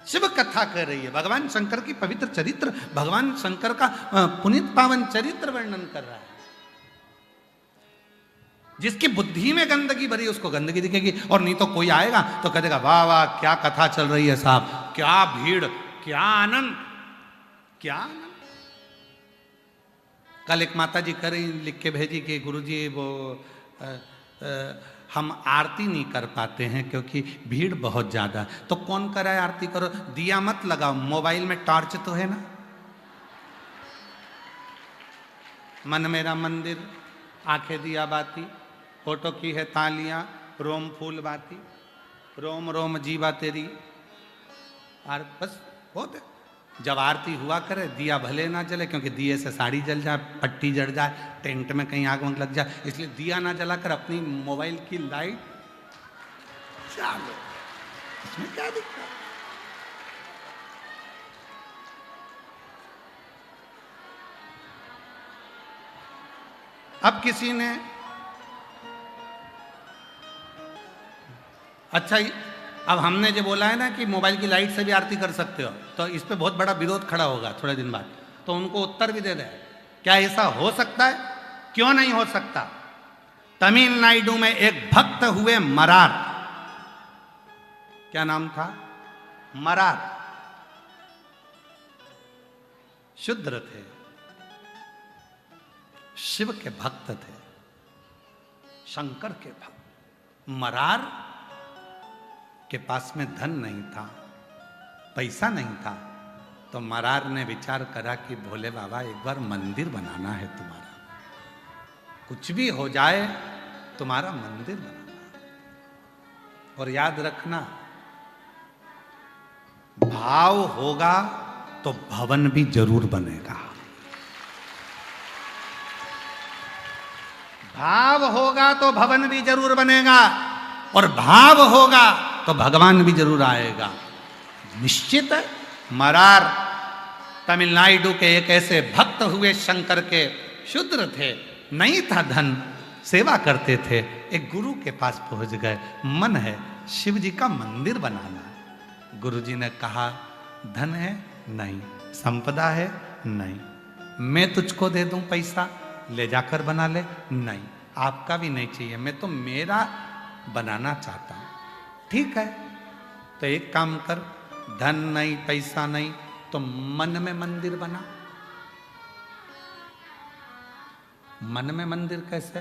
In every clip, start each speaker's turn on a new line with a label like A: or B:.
A: शिव कथा कर रही है, भगवान शंकर की पवित्र चरित्र, भगवान शंकर का पुनीत पावन चरित्र वर्णन कर रहा है। जिसकी बुद्धि में गंदगी भरी उसको गंदगी दिखेगी, और नहीं तो कोई आएगा तो कहेगा वाह वाह क्या कथा चल रही है साहब, क्या भीड़, क्या आनंद, क्या आनंद। कल एक माता जी कर रही लिख के भेजी कि गुरुजी वो हम आरती नहीं कर पाते हैं क्योंकि भीड़ बहुत ज्यादा। तो कौन कराए आरती? करो, दिया मत लगाओ, मोबाइल में टॉर्च तो है ना। मन मेरा मंदिर, आंखें दिया बाती, फोटो की है तालियां, रोम फूल बाती, रोम रोम जीवा तेरी। और बस बहुत है। जब आरती हुआ करे दिया भले ना जले, क्योंकि दिए से साड़ी जल जाए, पट्टी जड़ जाए, टेंट में कहीं आग वग लग जाए, इसलिए दिया ना जलाकर अपनी मोबाइल की लाइट चालो, इसमें क्या दिक्कत। अब किसी ने अच्छा, अब हमने जो बोला है ना कि मोबाइल की लाइट से भी आरती कर सकते हो, तो इस पे बहुत बड़ा विरोध खड़ा होगा थोड़े दिन बाद, तो उनको उत्तर भी दे दे, क्या ऐसा हो सकता है? क्यों नहीं हो सकता? तमिलनाडु में एक भक्त हुए मरार, क्या नाम था? मरार। शूद्र थे, शिव के भक्त थे, शंकर के भक्त। मरार के पास में धन नहीं था, पैसा नहीं था, तो मरार ने विचार करा कि भोले बाबा एक बार मंदिर बनाना है तुम्हारा, कुछ भी हो जाए तुम्हारा मंदिर बनाना। और याद रखना, भाव होगा तो भवन भी जरूर बनेगा, भाव होगा तो भवन भी जरूर बनेगा, और भाव होगा तो भगवान भी जरूर आएगा, निश्चित है। मरार तमिलनाडु के एक ऐसे भक्त हुए शंकर के, शूद्र थे, नहीं था धन, सेवा करते थे, एक गुरु के पास पहुंच गए, मन है शिव जी का मंदिर बनाना। गुरुजी ने कहा धन है? नहीं। संपदा है? नहीं। मैं तुझको दे दूं पैसा, ले जाकर बना ले? नहीं। आपका भी नहीं चाहिए, मैं तो मेरा बनाना चाहता हूं। ठीक है, तो एक काम कर, धन नहीं, पैसा नहीं, तो मन में मंदिर बना। मन में मंदिर कैसे?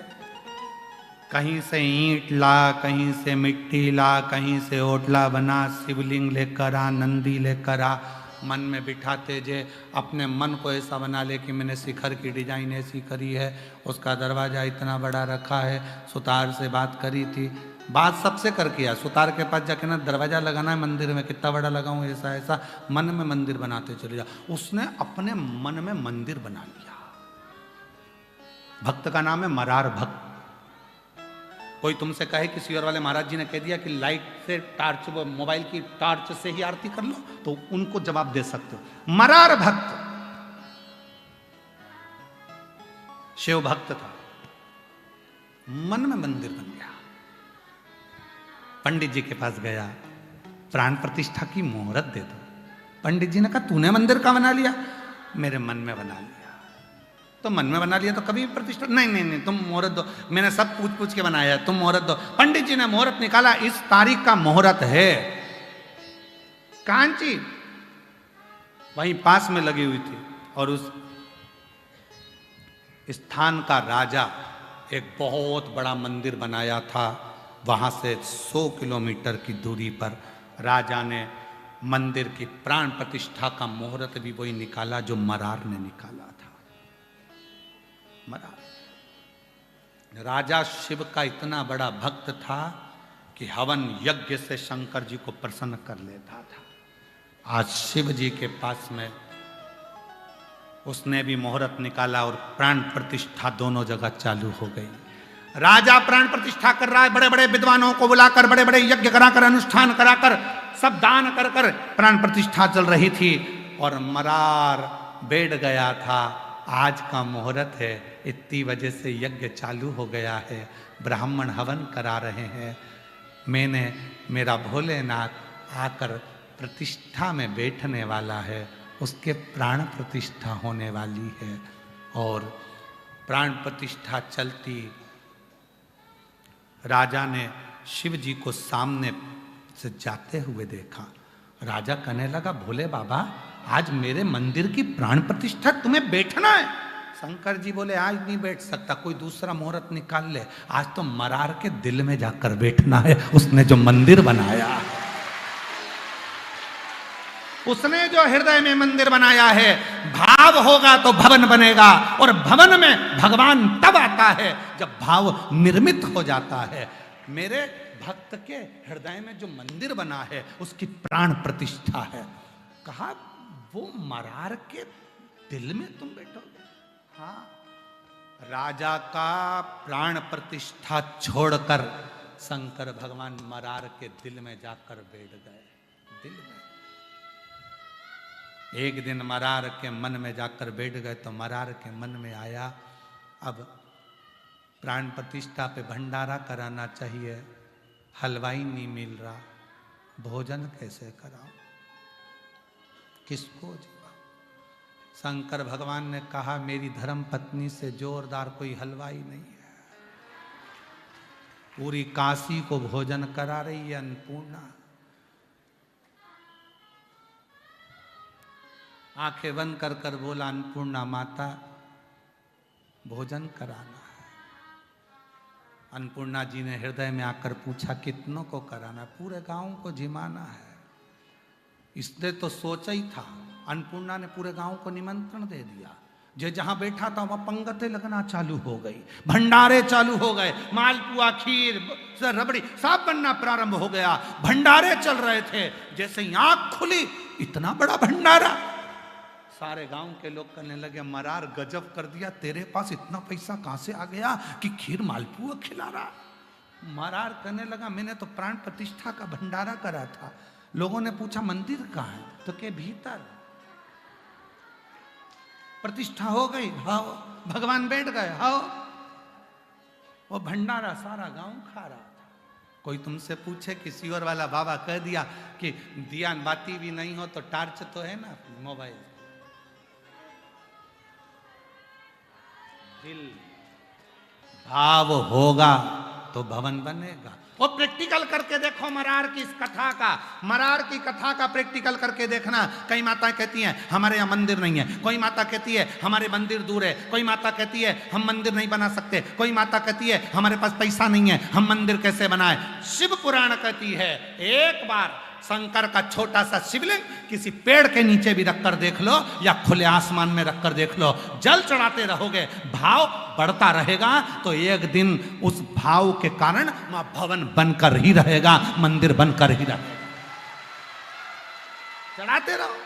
A: कहीं से ईंट ला, कहीं से मिट्टी ला, कहीं से ओटला बना, शिवलिंग लेकर आ, नंदी लेकर आ, मन में बिठाते जे, अपने मन को ऐसा बना ले कि मैंने शिखर की डिजाइन ऐसी करी है, उसका दरवाजा इतना बड़ा रखा है, सुतार से बात करी थी, बात सबसे कर किया, सुतार के पास जाके ना दरवाजा लगाना है मंदिर में, कितना बड़ा लगाऊं, ऐसा ऐसा, मन में मंदिर बनाते चले जा। उसने अपने मन में मंदिर बना लिया। भक्त का नाम है मरार भक्त। कोई तुमसे कहे कि सियोर वाले महाराज जी ने कह दिया कि लाइट से टार्च, मोबाइल की टार्च से ही आरती कर लो, तो उनको जवाब दे सकते हो। मरार भक्त शिव भक्त था, मन में मंदिर बन गया। पंडित जी के पास गया, प्राण प्रतिष्ठा की मुहूर्त दे दो। पंडित जी ने कहा तूने मंदिर का बना लिया? मेरे मन में बना लिया। तो मन में बना लिया तो कभी प्रतिष्ठा? नहीं नहीं नहीं, तुम मुहूर्त दो, मैंने सब पूछ पूछ के बनाया, तुम मुहूर्त दो। पंडित जी ने मुहूर्त निकाला, इस तारीख का मुहूर्त है। कांची वहीं पास में लगी हुई थी, और उस स्थान का राजा एक बहुत बड़ा मंदिर बनाया था। वहां से 100 किलोमीटर की दूरी पर राजा ने मंदिर की प्राण प्रतिष्ठा का मुहूर्त भी वही निकाला जो मरार ने निकाला था। मरार राजा शिव का इतना बड़ा भक्त था कि हवन यज्ञ से शंकर जी को प्रसन्न कर लेता था। आज शिव जी के पास में उसने भी मुहूर्त निकाला और प्राण प्रतिष्ठा दोनों जगह चालू हो गई। राजा प्राण प्रतिष्ठा कर रहा है, बड़े बड़े विद्वानों को बुलाकर, बड़े बड़े यज्ञ कराकर, अनुष्ठान कराकर, सब दान कर कर प्राण प्रतिष्ठा चल रही थी। और मरार बैठ गया था, आज का मुहूर्त है, इतनी वजह से यज्ञ चालू हो गया है, ब्राह्मण हवन करा रहे हैं, मैंने, मेरा भोलेनाथ आकर प्रतिष्ठा में बैठने वाला है उसके प्राण प्रतिष्ठा होने वाली है। और प्राण प्रतिष्ठा चलती, राजा ने शिव जी को सामने से जाते हुए देखा। राजा कहने लगा, भोले बाबा आज मेरे मंदिर की प्राण प्रतिष्ठा तुम्हें बैठना है? शंकर जी बोले, आज नहीं बैठ सकता, कोई दूसरा मुहूर्त निकाल ले, आज तो मरार के दिल में जाकर बैठना है। उसने जो मंदिर बनाया, उसने जो हृदय में मंदिर बनाया है, भाव होगा तो भवन बनेगा। और भवन में भगवान तब आता है जब भाव निर्मित हो जाता है। मेरे भक्त के हृदय में जो मंदिर बना है उसकी प्राण प्रतिष्ठा है। कहा, वो मरार के दिल में तुम बैठोगे? हाँ, राजा का प्राण प्रतिष्ठा छोड़कर शंकर भगवान मरार के दिल में जाकर बैठ गए। दिल में एक दिन मरार के मन में जाकर बैठ गए तो मरार के मन में आया, अब प्राण प्रतिष्ठा पे भंडारा कराना चाहिए, हलवाई नहीं मिल रहा, भोजन कैसे कराओ, किसको जीवा? शंकर भगवान ने कहा, मेरी धर्म पत्नी से जोरदार कोई हलवाई नहीं है, पूरी काशी को भोजन करा रही है अन्नपूर्णा। आंखें बंद कर कर बोला, अन्नपूर्णा माता भोजन कराना है। अन्नपूर्णा जी ने हृदय में आकर पूछा, कितनों को कराना? पूरे गांव को जिमाना है। इसने तो सोचा ही था। अन्नपूर्णा ने पूरे गांव को निमंत्रण दे दिया। जो जहां बैठा था वहां पंगतें लगना चालू हो गई, भंडारे चालू हो गए, मालपुआ, खीर, रबड़ी सब बनना प्रारंभ हो गया। भंडारे चल रहे थे। जैसे ही आंख खुली, इतना बड़ा भंडारा। सारे गांव के लोग कहने लगे, मरार गजब कर दिया, तेरे पास इतना पैसा कहां से आ गया कि खीर मालपुआ खिला रहा? मरार कहने लगा, मैंने तो प्राण प्रतिष्ठा का भंडारा करा था। लोगों ने पूछा, मंदिर कहाँ है? तो के भीतर प्रतिष्ठा हो गई। हाँ, भगवान बैठ गए। हाँ, वो भंडारा सारा गांव खा रहा था। कोई तुमसे पूछे कि सीवर वाला बाबा कह दिया कि दिया बाती भी नहीं हो तो टार्च तो है ना मोबाइल। दिल भाव होगा तो भवन बनेगा। वो प्रैक्टिकल करके देखो मरार की इस कथा का, मरार की कथा का प्रैक्टिकल करके देखना। कई माताएं कहती हैं हमारे यहाँ मंदिर नहीं है, कोई माता कहती है हमारे मंदिर दूर है, कोई माता कहती है हम मंदिर नहीं बना सकते, कोई माता कहती है हमारे पास पैसा नहीं है, हम मंदिर कैसे बनाए। शिव पुराण कहती है, एक बार शंकर का छोटा सा शिवलिंग किसी पेड़ के नीचे भी रखकर देख लो या खुले आसमान में रखकर देख लो, जल चढ़ाते रहोगे, भाव बढ़ता रहेगा तो एक दिन उस भाव के कारण वहां भवन बनकर ही रहेगा, मंदिर बनकर ही रहेगा। चढ़ाते रहो।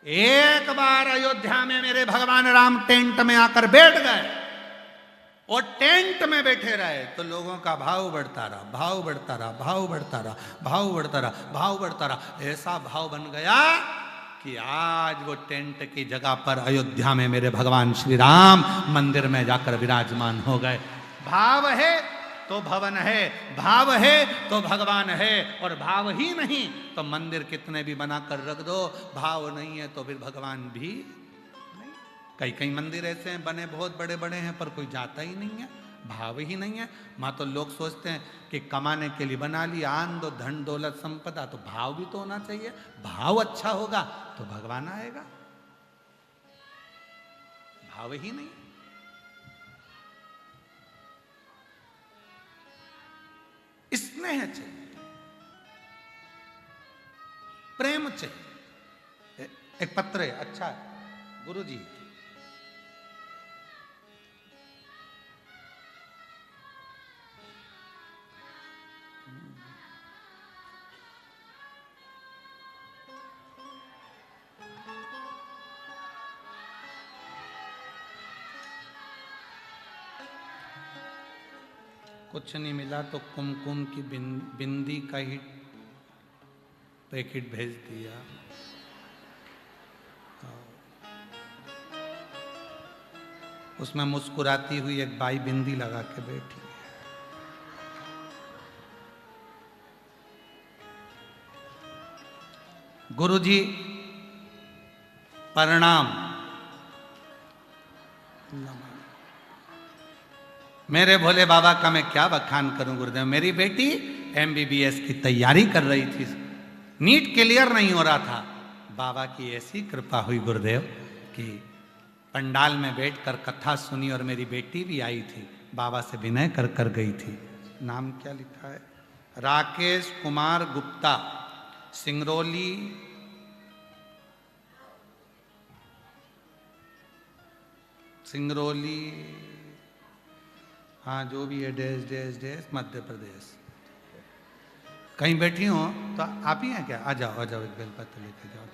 A: एक बार अयोध्या में मेरे भगवान राम टेंट में आकर बैठ गए और टेंट में बैठे रहे तो लोगों का भाव बढ़ता रहा, भाव बढ़ता रहा, भाव बढ़ता रहा, भाव बढ़ता रहा, भाव बढ़ता रहा। ऐसा भाव बन गया कि आज वो टेंट की जगह पर अयोध्या में मेरे भगवान श्री राम मंदिर में जाकर विराजमान हो गए। भाव है तो भवन है, भाव है तो भगवान है, और भाव ही नहीं तो मंदिर कितने भी बनाकर रख दो, भाव नहीं है तो फिर भगवान भी। कई कई मंदिर ऐसे हैं बने बहुत बड़े बड़े हैं पर कोई जाता ही नहीं है, भाव ही नहीं है। मां तो लोग सोचते हैं कि कमाने के लिए बना लिया, आन दो धन दौलत संपदा, तो भाव भी तो होना चाहिए। भाव अच्छा होगा तो भगवान आएगा, भाव ही नहीं। स्नेह चाहिए, प्रेम चाहिए। एक पत्र है, अच्छा है गुरु जी, कुछ नहीं मिला तो कुमकुम की बिंदी का ही पैकेट भेज दिया। उसमें मुस्कुराती हुई एक बाई बिंदी लगा के बैठी। गुरुजी प्रणाम। मेरे भोले बाबा का मैं क्या बखान करूं गुरुदेव। मेरी बेटी एमबीबीएस की तैयारी कर रही थी, नीट क्लियर नहीं हो रहा था। बाबा की ऐसी कृपा हुई गुरुदेव कि पंडाल में बैठकर कथा सुनी और मेरी बेटी भी आई थी, बाबा से विनय कर कर गई थी। नाम क्या लिखा है? राकेश कुमार गुप्ता, सिंगरौली, सिंगरौली, हाँ जो भी है, dash dash dash Madhya Pradesh. कहीं बैठी हो तो आप ही हैं क्या? आ जाओ एक बेलपत्र लेके जाओ।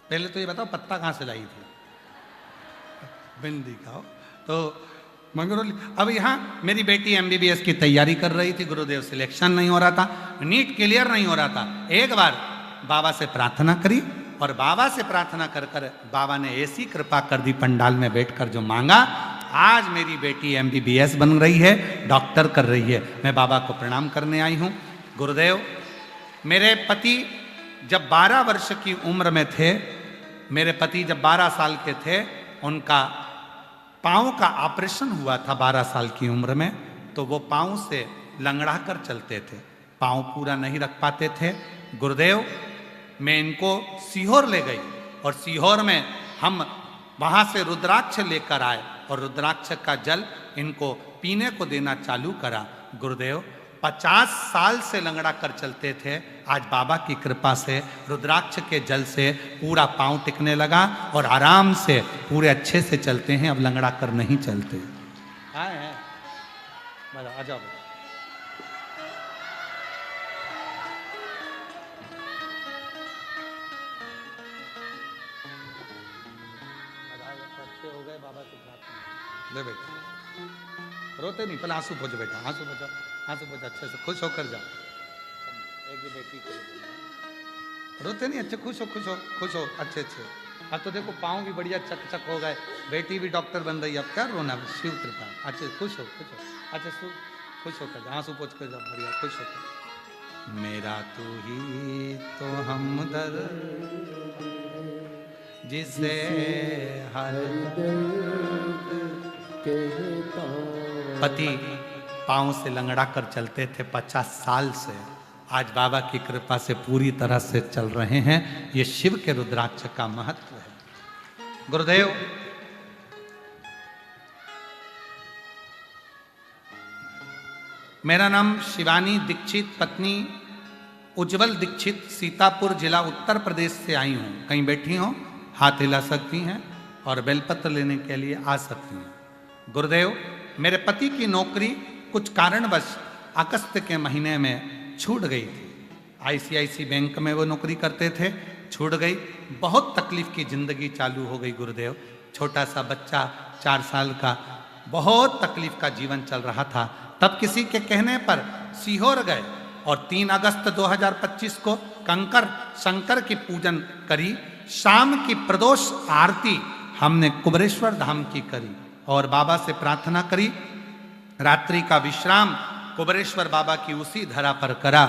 A: पहले तो ये बताओ पत्ता कहाँ से लाई थी? बिंदी का हो तो मंगरौली। अब यहाँ मेरी बेटी एमबीबीएस की तैयारी कर रही थी, गुरुदेव सिलेक्शन नहीं हो रहा था, नीट क्लियर नहीं हो रहा था। एक बार बाबा से प्रार्थना करी और बाबा से प्रार्थना कर कर बाबा ने ऐसी कृपा कर दी, पंडाल में बैठकर जो मांगा, आज मेरी बेटी एमबीबीएस बन रही है, डॉक्टर कर रही है। मैं बाबा को प्रणाम करने आई हूँ। गुरुदेव, मेरे पति जब 12 वर्ष की उम्र में थे, मेरे पति जब 12 साल के थे, उनका पाँव का ऑपरेशन हुआ था 12 साल की उम्र में। तो वो पाँव से लंगड़ा कर चलते थे, पाँव पूरा नहीं रख पाते थे। गुरुदेव, मैं इनको सीहोर ले गई और सीहोर में हम वहाँ से रुद्राक्ष लेकर आए और रुद्राक्ष का जल इनको पीने को देना चालू करा। गुरुदेव, 50 साल से लंगड़ा कर चलते थे, आज बाबा की कृपा से रुद्राक्ष के जल से पूरा पांव टिकने लगा और आराम से पूरे अच्छे से चलते हैं। अब लंगड़ा कर नहीं चलते। आए आ जाओ। अच्छे हो गए बाबा की प्रार्थना। ले बेटा, रोते नहीं, पहले आंसू पोछो बेटा, आंसू पोछो, आंसू पोछो, अच्छे से खुश होकर जाओ। एक ही बेटी को रोते नहीं, अच्छे खुश हो अच्छे। अब तो देखो पाँव भी बढ़िया चक हो गए, बेटी भी डॉक्टर बन रही है, अब क्या रोना, शिव कृपा। अच्छे खुश हो अच्छे खुश होकर जाओ, आंसू पोछ कर जाओ, बढ़िया खुश होकर। मेरा तू ही तो हमदर्द जिसे हर पति पांव से लंगड़ा कर चलते थे 50 साल से, आज बाबा की कृपा से पूरी तरह से चल रहे हैं। ये शिव के रुद्राक्ष का महत्व है। गुरुदेव, मेरा नाम शिवानी दीक्षित, पत्नी उज्जवल दीक्षित, सीतापुर जिला उत्तर प्रदेश से आई हूँ। कहीं बैठी हो, हाथ हिला सकती हैं और बेलपत्र लेने के लिए आ सकती हैं। गुरुदेव, मेरे पति की नौकरी कुछ कारणवश अगस्त के महीने में छूट गई थी। आईसीआईसी बैंक में वो नौकरी करते थे, छूट गई। बहुत तकलीफ की जिंदगी चालू हो गई गुरुदेव। छोटा सा बच्चा 4 साल का, बहुत तकलीफ का जीवन चल रहा था। तब किसी के कहने पर सीहोर गए और 3 अगस्त 2025 को कंकर शंकर की पूजन करी। शाम की प्रदोष आरती हमने कुबरेश्वर धाम की करी और बाबा से प्रार्थना करी। रात्रि का विश्राम कुबरेश्वर बाबा की उसी धरा पर करा।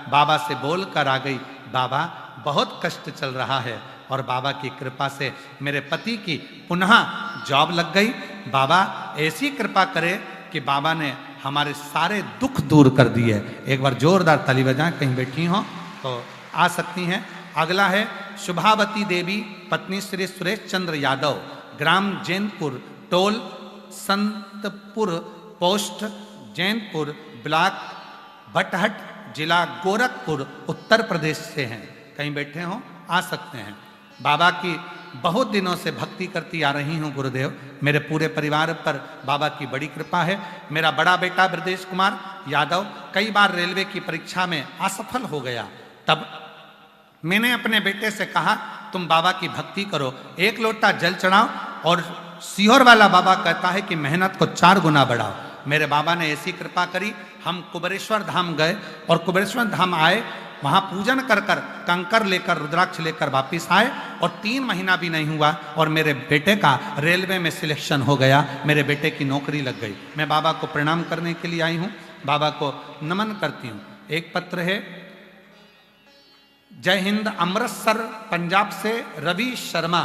A: बाबा से बोल कर आ गई, बाबा बहुत कष्ट चल रहा है, और बाबा की कृपा से मेरे पति की पुनः जॉब लग गई। बाबा ऐसी कृपा करे कि बाबा ने हमारे सारे दुख दूर कर दिए। एक बार जोरदार ताली बजाएं, कहीं बैठी हो तो आ सकती हैं। अगला है शुभावती देवी, पत्नी श्री सुरेश चंद्र यादव, ग्राम जैनपुर, टोल संतपुर, पोस्ट जैनपुर, ब्लॉक भटहट, जिला गोरखपुर, उत्तर प्रदेश से हैं। कहीं बैठे हो, आ सकते हैं। बाबा की बहुत दिनों से भक्ति करती आ रही हूँ गुरुदेव। मेरे पूरे परिवार पर बाबा की बड़ी कृपा है। मेरा बड़ा बेटा ब्रजेश कुमार यादव कई बार रेलवे की परीक्षा में असफल हो गया। तब मैंने अपने बेटे से कहा, तुम बाबा की भक्ति करो, 1 लोटा जल चढ़ाओ, और सीहोर वाला बाबा कहता है कि मेहनत को 4 गुना बढ़ाओ। मेरे बाबा ने ऐसी कृपा करी, हम कुबरेश्वर धाम गए और कुबरेश्वर धाम आए, वहाँ पूजन कर कर कंकर लेकर रुद्राक्ष लेकर वापिस आए, और 3 महीना भी नहीं हुआ और मेरे बेटे का रेलवे में सिलेक्शन हो गया, मेरे बेटे की नौकरी लग गई। मैं बाबा को प्रणाम करने के लिए आई हूँ, बाबा को नमन करती हूँ। एक पत्र है जय हिंद। अमृतसर पंजाब से रवि शर्मा,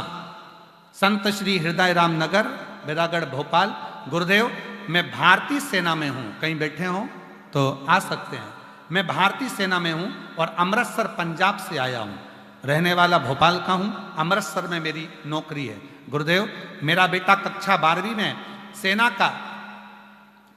A: संत श्री हृदय राम नगर, बेरागढ़, भोपाल। गुरुदेव, मैं भारतीय सेना में हूँ, कहीं बैठे हो तो आ सकते हैं। मैं भारतीय सेना में हूँ और अमृतसर पंजाब से आया हूँ। रहने वाला भोपाल का हूँ, अमृतसर में मेरी नौकरी है। गुरुदेव, मेरा बेटा कक्षा 12वीं में सेना का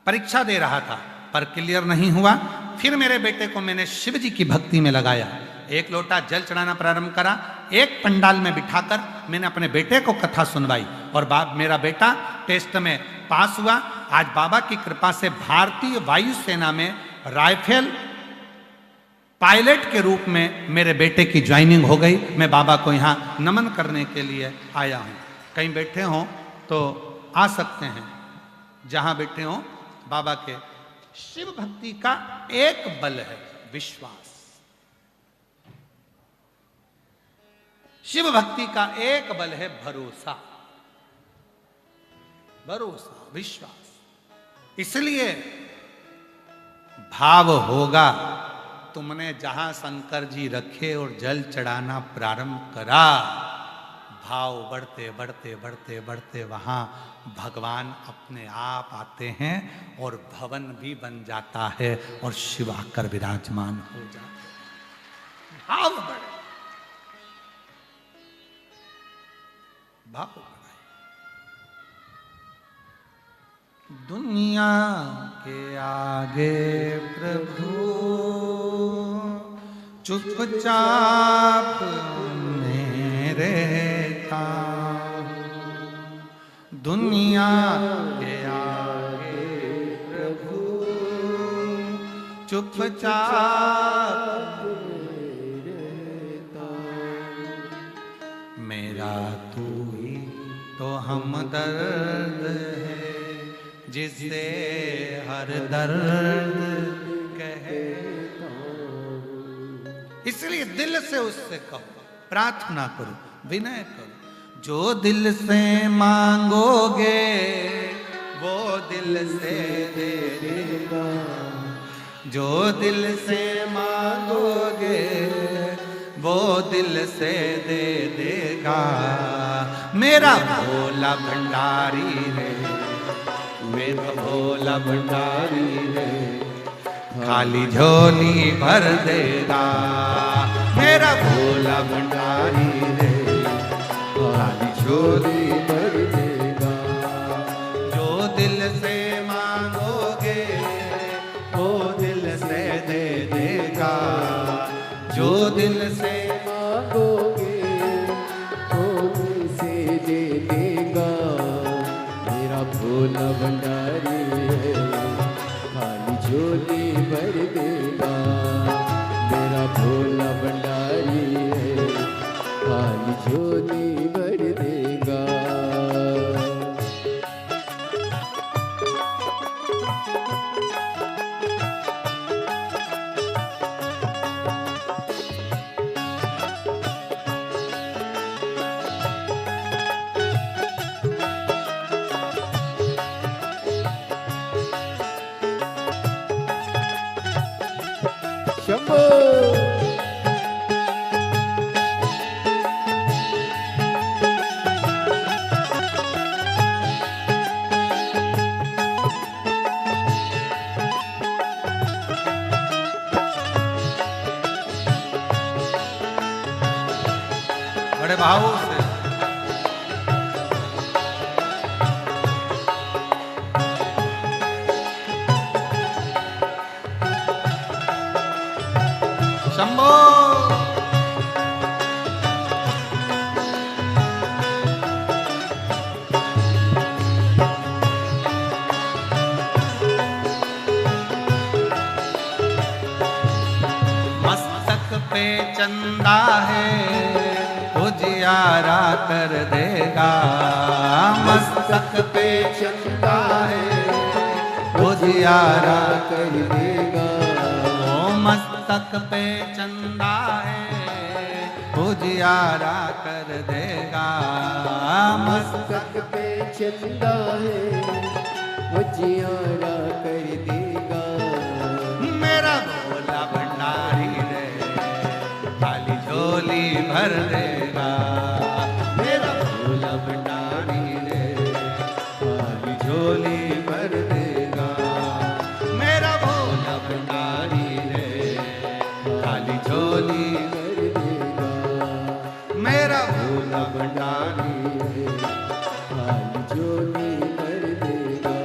A: परीक्षा दे रहा था पर क्लियर नहीं हुआ। फिर मेरे बेटे को मैंने शिव जी की भक्ति में लगाया, एक लोटा जल चढ़ाना प्रारंभ करा। एक पंडाल में बिठाकर मैंने अपने बेटे को कथा सुनवाई और मेरा बेटा टेस्ट में पास हुआ। आज बाबा की कृपा से भारतीय वायुसेना में राइफल पायलट के रूप में मेरे बेटे की ज्वाइनिंग हो गई। मैं बाबा को यहाँ नमन करने के लिए आया हूँ। कहीं बैठे हों तो आ सकते हैं, जहाँ बैठे हों। बाबा के शिव भक्ति का एक बल है विश्वास। शिव भक्ति का एक बल है भरोसा, भरोसा, विश्वास। इसलिए भाव होगा। तुमने जहां शंकर जी रखे और जल चढ़ाना प्रारंभ करा, भाव बढ़ते बढ़ते बढ़ते बढ़ते वहां भगवान अपने आप आते हैं और भवन भी बन जाता है और शिव आकर विराजमान हो जाते हैं। भाव बढ़े, भाव बढ़े। दुनिया के आगे प्रभु चुपचाप मेरे, दुनिया के आगे प्रभु चुपचाप मेरा तू ही तो हमदर्द है, जिससे हर दर्द कहता हूं। इसलिए दिल से उससे कहो, प्रार्थना करो, विनय करो। जो दिल से मांगोगे वो दिल से दे देगा, जो दिल से मांगोगे वो दिल से दे देगा। मेरा भोला भंडारी रे, मेरा भोला भंडारी रे, खाली झोली भर देगा। मेरा भोला भंडारी रे, खाली झोली भर देगा। जो दिल से मांगोगे वो दिल से दे देगा, जो दिल से मांगोगे वो दिल से दे देगा। मेरा भोला भंडारी है, खाली झोली भर देगा। मेरा भोला भंडारी है, खाली झोली भर देगा। शंभो बड़े भाव से शंभो। मस्तक पे चंदा है उजियारा कर देगा। मस्तक पे चंदा है उजियारा कर देगा। ओ मस्तक पे चंदा है उजियारा कर देगा। मस्तक पे चंदा है उजियारा कर देगा। मेरा भोला भंडारी रे, खाली भर देगा। मेरा भोला भंडारी रे खाली झोली भर देगा। मेरा भोला भंडारी रे खाली झोली भर देगा। मेरा भोला भंडारी रे खाली झोली भर देगा।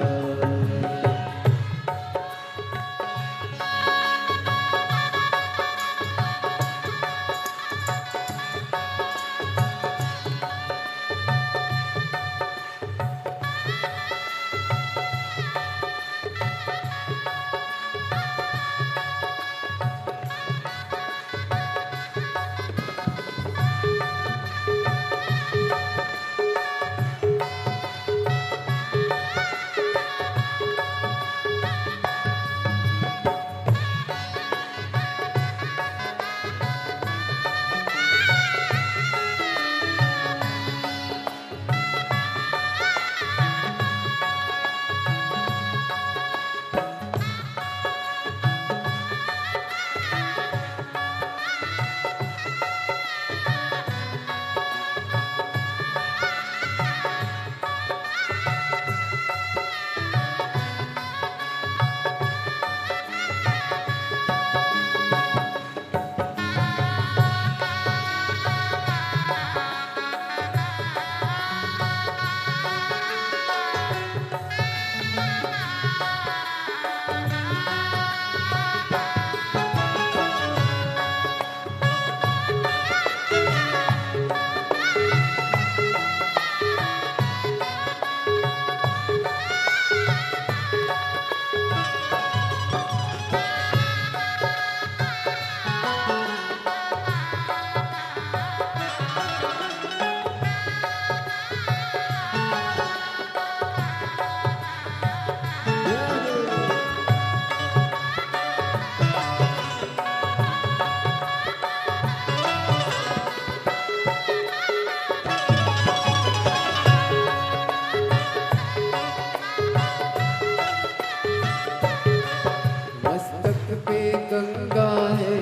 B: गंगा है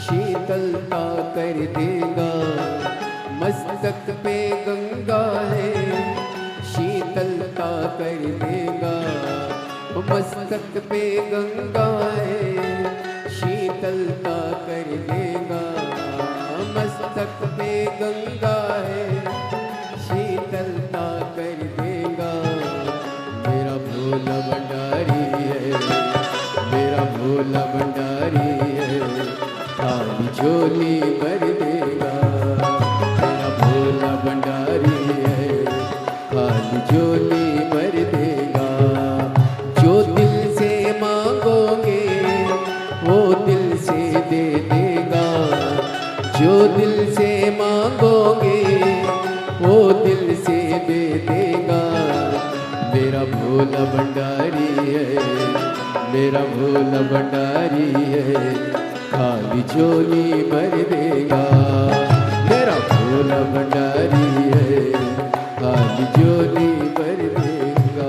B: शीतलता कर देगा। मस्तक पे गंगा है शीतलता कर देगा। मस्तक पे गंगा है शीतलता कर देगा। मस्तक पे गंगा है शीतलता कर देगा। मेरा भोला भंडारी है, मेरा भोला भंडारी है, खाली झोली भर देगा। मेरा भोला भंडारी है, खाली झोली भर देगा। जो दिल से मांगोगे वो दिल से दे देगा। जो दिल से मांगोगे वो दिल से दे देगा। मेरा भोला भंडारी है, मेरा भोला भंडारी है, खाली झोली भर देगा। मेरा भोला भंडारी है, खाली झोली भर देगा।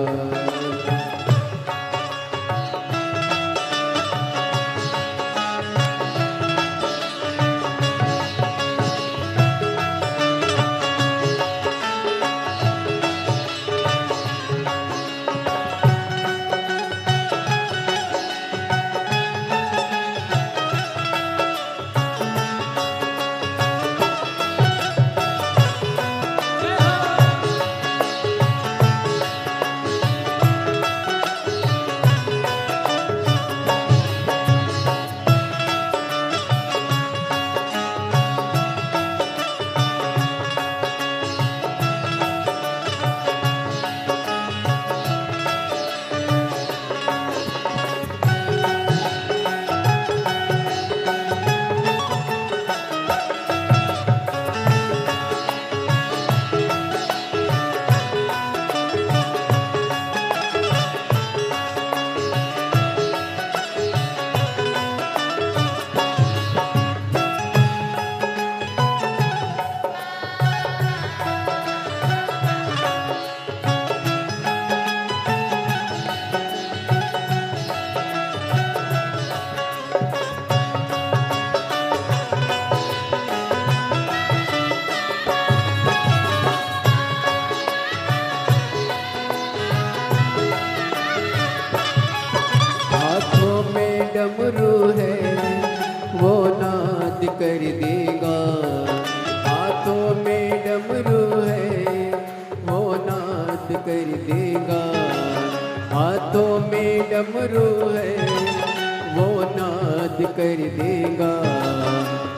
B: कर देगा।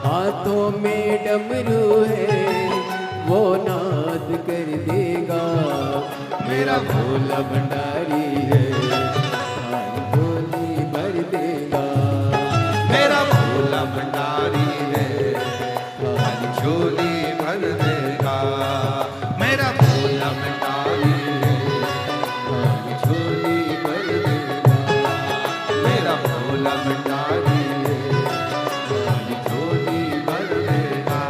B: हाथों में डमरू है वो नाद कर देगा। मेरा भोला भंडारी है खाली झोली भर देगा।
A: मेरा भोला भंडारी है खाली झोली भर देगा। मेरा भोला भंडारी है
B: खाली झोली भर देगा।
A: मेरा भोला भंडारी है खाली झोली भर देगा।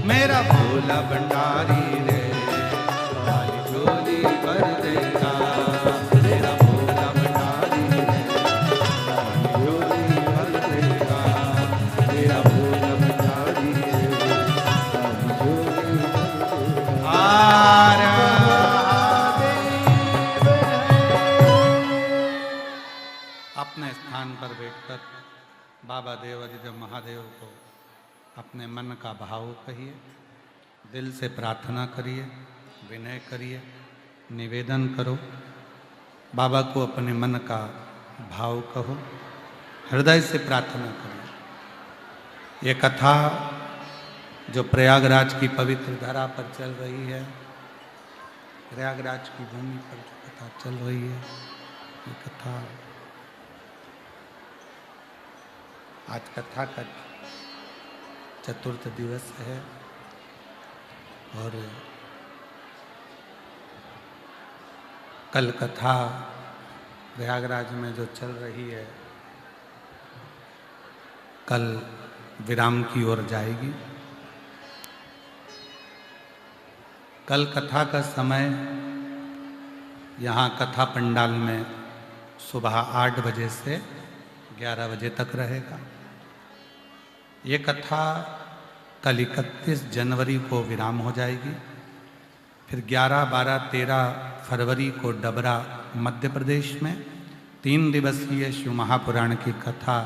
A: मेरा भोला भंडारी है खाली झोली भर देगा। मेरा भोला भंडारी है खाली झोली भर देगा। मेरा भोला भंडारी है खाली झोली भर देगा। अपने स्थान पर बैठकर बाबा देवाधिदेव महादेव को अपने मन का भाव कहिए, दिल से प्रार्थना करिए, विनय करिए, निवेदन करो। बाबा को अपने मन का भाव कहो, हृदय से प्रार्थना करो। ये कथा जो प्रयागराज की पवित्र धरा पर चल रही है, प्रयागराज की भूमि पर जो कथा चल रही है, ये कथा आज कथा का चतुर्थ दिवस है और कल कथा प्रयागराज में जो चल रही है कल विराम की ओर जाएगी। कल कथा का समय यहाँ कथा पंडाल में सुबह 8 बजे से 11 बजे तक रहेगा। ये कथा कल 31 जनवरी को विराम हो जाएगी। फिर 11, 12, 13 फरवरी को डबरा मध्य प्रदेश में 3 दिवसीय शिव महापुराण की कथा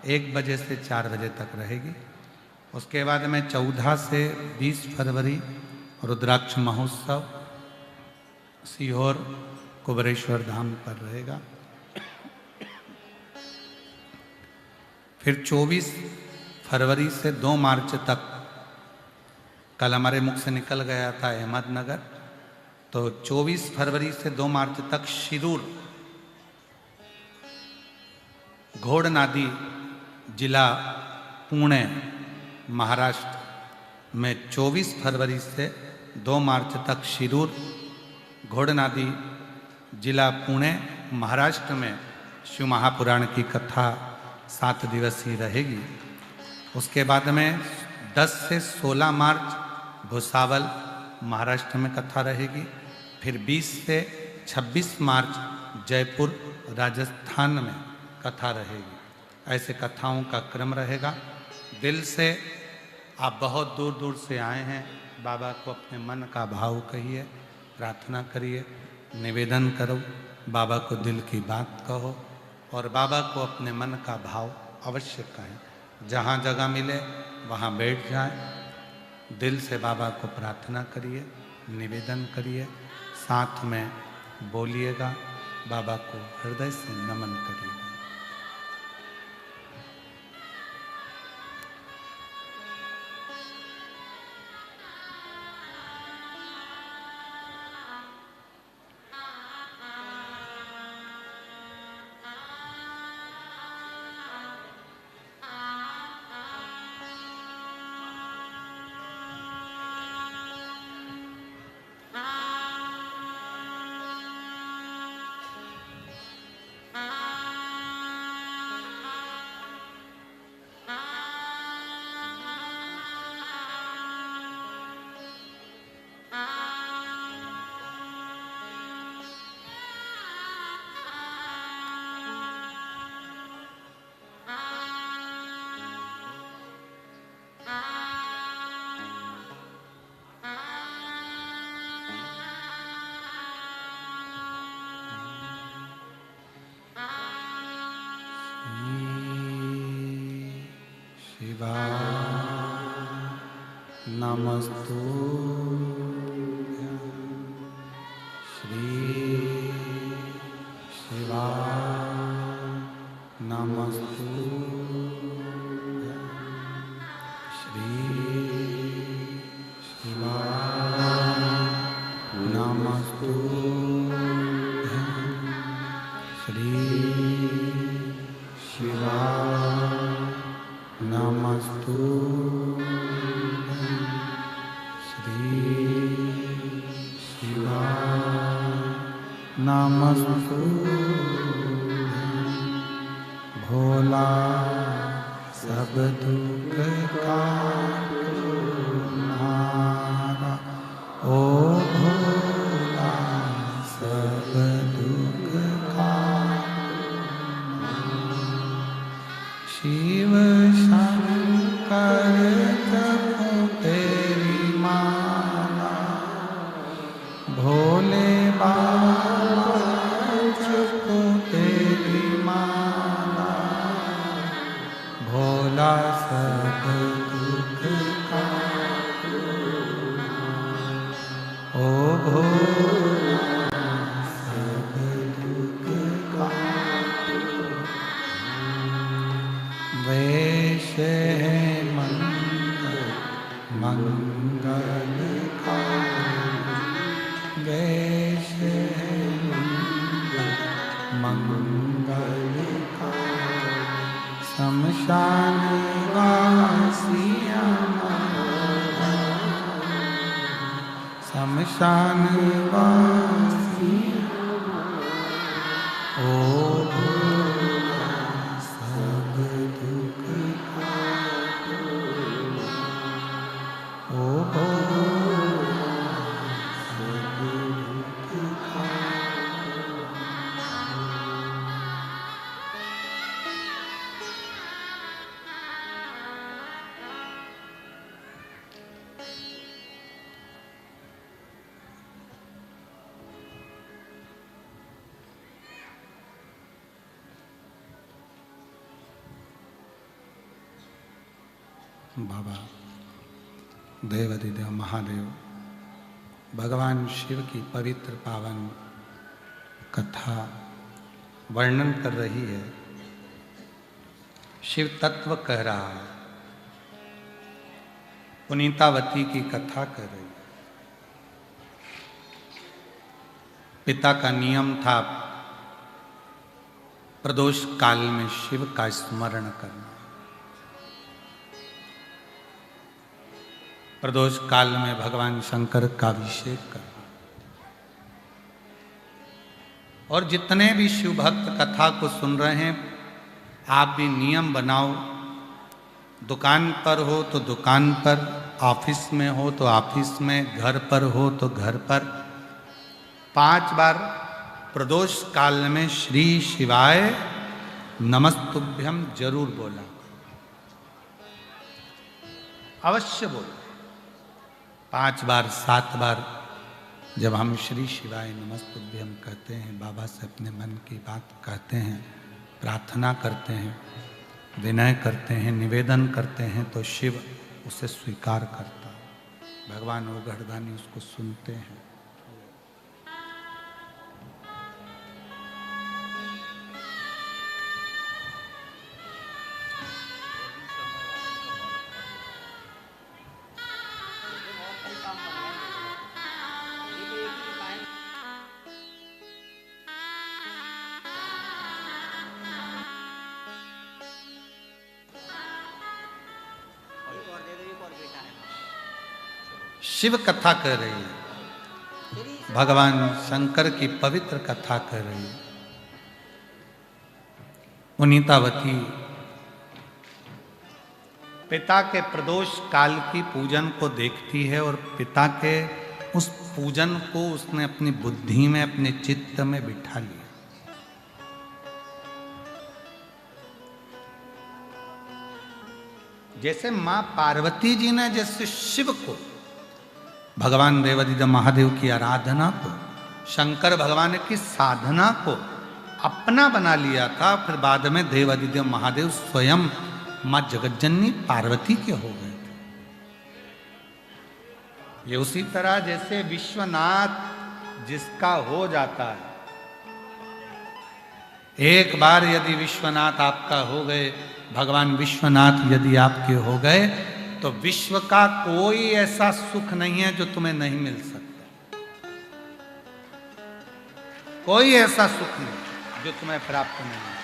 A: 1 बजे से 4 बजे तक रहेगी। उसके बाद में 14 से 20 फरवरी रुद्राक्ष महोत्सव सीहोर कुबरेश्वर धाम पर रहेगा। फिर 24 फरवरी से 2 मार्च तक, कल हमारे मुख से निकल गया था अहमदनगर, तो 24 फरवरी से 2 मार्च तक शिरूर घोड़नादी जिला पुणे महाराष्ट्र में 24 फरवरी से 2 मार्च तक शिरूर घोड़नादी जिला पुणे महाराष्ट्र में शिव महापुराण की कथा 7 दिवसीय रहेगी। उसके बाद में 10 से 16 मार्च भुसावल महाराष्ट्र में कथा रहेगी। फिर 20 से 26 मार्च जयपुर राजस्थान में कथा रहेगी। ऐसे कथाओं का क्रम रहेगा। दिल से आप बहुत दूर दूर से आए हैं, बाबा को अपने मन का भाव कहिए, प्रार्थना करिए, निवेदन करो, बाबा को दिल की बात कहो और बाबा को अपने मन का भाव अवश्य कहें। जहाँ जगह मिले वहाँ बैठ जाएं, दिल से बाबा को प्रार्थना करिए, निवेदन करिए, साथ में बोलिएगा, बाबा को हृदय से नमन करिएगा। नमस्तुभ्यं श्री शिवाय नमस्तुभ्यं। शिवाय नमस्तु श्री शिवाय नमस्तु भोला सब दुख का नारा ओ भोला सब दुख का शिव शंकर जपो तेरी माला भोले बाबा जपो तेरी माला भोला सब दुख का ओ भोला सब दुख का वेश है मंगल का वेश है मंगल का शमशान वासिया शमशान वासिया ओ भोला सब दुख का ओ भोला सब दुख का बाबा देवाधिदेव महादेव भगवान शिव की पवित्र पावन कथा वर्णन कर रही है। शिव तत्व कह रहा है, पुनीतावती की कथा कर रही है। पिता का नियम था प्रदोष काल में शिव का स्मरण करना। प्रदोष काल में भगवान शंकर का अभिषेक करना। और जितने भी शिव भक्त कथा को सुन रहे हैं, आप भी नियम बनाओ। दुकान पर हो तो दुकान पर, ऑफिस में हो तो ऑफिस में, घर पर हो तो घर पर 5 बार प्रदोष काल में श्री शिवाय नमस्तुभ्यम जरूर बोला, अवश्य बोला। 5 बार 7 बार जब हम श्री शिवाय नमस्तुभ्यम कहते हैं, बाबा से अपने मन की बात कहते हैं, प्रार्थना करते हैं, विनय करते हैं, निवेदन करते हैं, तो शिव उसे स्वीकार करता है। भगवान ओघड़दानी उसको सुनते हैं। शिव कथा कर रही है, भगवान शंकर की पवित्र कथा कर रही है। पुनीतावती पिता के प्रदोष काल की पूजन को देखती है और पिता के उस पूजन को उसने अपनी बुद्धि में, अपने चित्त में बिठा लिया। जैसे मां पार्वती जी ने जैसे शिव को, भगवान देवाधिदेव महादेव की आराधना को, शंकर भगवान की साधना को अपना बना लिया था, फिर बाद में देवाधिदेव महादेव स्वयं मां जगज्जननी पार्वती के हो गए थे। ये उसी तरह जैसे विश्वनाथ जिसका हो जाता है, एक बार यदि विश्वनाथ आपका हो गए, भगवान विश्वनाथ यदि आपके हो गए, तो विश्व का कोई ऐसा सुख नहीं है जो तुम्हें नहीं मिल सकता। कोई ऐसा सुख नहीं जो तुम्हें प्राप्त नहीं है।